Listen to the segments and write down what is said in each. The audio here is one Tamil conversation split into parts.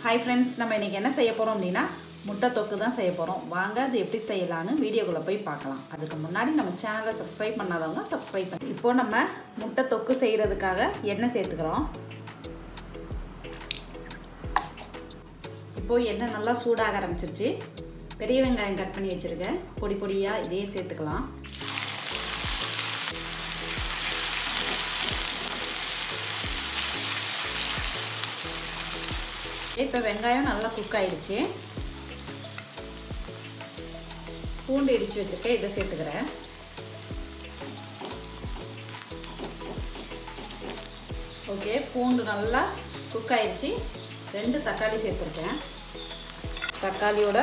ஹாய் ஃப்ரெண்ட்ஸ், நம்ம இன்றைக்கி என்ன செய்ய போகிறோம் அப்படின்னா முட்டை தொக்கு தான் செய்ய போகிறோம். வாங்க அது எப்படி செய்யலான்னு வீடியோக்குள்ளே போய் பார்க்கலாம். அதுக்கு முன்னாடி நம்ம சேனலை சப்ஸ்கிரைப் பண்ணாதவங்க சப்ஸ்கிரைப் பண்ணி. இப்போது நம்ம முட்டை தொக்கு செய்கிறதுக்காக எண்ணெய் சேர்த்துக்கிறோம். இப்போது எண்ணெய் நல்லா சூடாக ஆரம்பிச்சிருச்சு. பெரிய வெங்காயம் கட் பண்ணி வச்சுருக்கேன், பொடி பொடியாக இதையே சேர்த்துக்கலாம். இப்போ வெங்காயம் நல்லா குக் ஆயிடுச்சு. பூண்டு இடித்து வச்சுருக்கேன், இதை சேர்த்துக்கிறேன். ஓகே, பூண்டு நல்லா குக் ஆயிடுச்சு. 2 தக்காளி சேர்த்துருக்கேன். தக்காளியோட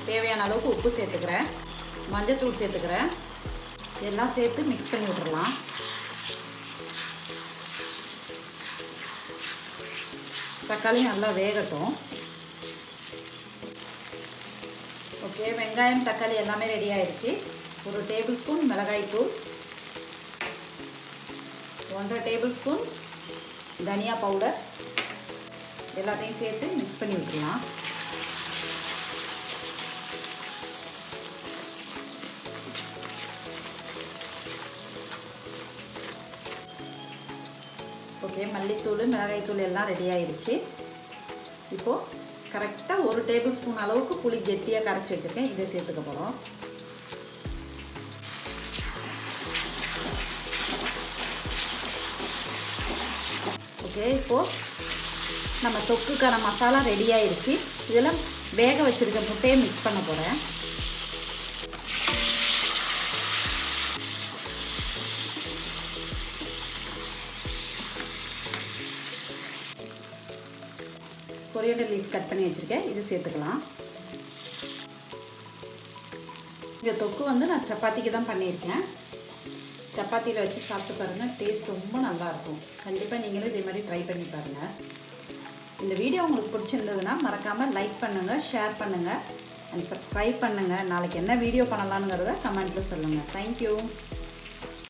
தேவையான அளவுக்கு உப்பு சேர்த்துக்கிறேன், மஞ்சத்தூள் சேர்த்துக்கிறேன். இதெல்லாம் சேர்த்து மிக்ஸ் பண்ணி விட்டுடலாம். தக்காளி நல்லா வேகட்டும். ஓகே, வெங்காயம் தக்காளி எல்லாமே ரெடி ஆயிடுச்சு. 1 டேபிள் ஸ்பூன் மிளகாய்த்தூள், 1.5 டேபிள் ஸ்பூன் தனியா பவுடர், எல்லாத்தையும் சேர்த்து மிக்ஸ் பண்ணி விட்டுலாம். ஓகே, மல்லித்தூள் மிளகாய்த்தூள் எல்லாம் ரெடி ஆயிடுச்சு. இப்போது கரெக்டாக 1 டேபிள் ஸ்பூன் அளவுக்கு புளி கெட்டியாக கரைச்சி வச்சுருக்கேன், இதை சேர்த்துக்க போகிறோம். ஓகே, இப்போது நம்ம தொக்குக்கான மசாலா ரெடி ஆயிடுச்சு. இதில் வேக வச்சுருக்க முட்டையை மிக்ஸ் பண்ண போகிறேன். கொரியண்டர் லீஃப் கட் பண்ணி வச்சுருக்கேன், இது சேர்த்துக்கலாம். இந்த தொக்கு நான் சப்பாத்திக்கு தான் பண்ணியிருக்கேன். சப்பாத்தியில் வச்சு சாப்பிட்டு பாருங்கள், டேஸ்ட் ரொம்ப நல்லாயிருக்கும். கண்டிப்பாக நீங்களும் இதே மாதிரி ட்ரை பண்ணி பாருங்கள். இந்த வீடியோ உங்களுக்கு பிடிச்சிருந்ததுன்னா மறக்காமல் லைக் பண்ணுங்கள், ஷேர் பண்ணுங்கள் அண்ட் சப்ஸ்கிரைப் பண்ணுங்கள். நாளைக்கு என்ன வீடியோ பண்ணலாம்ங்கிறத கமெண்ட்டில் சொல்லுங்கள். தேங்க்யூ.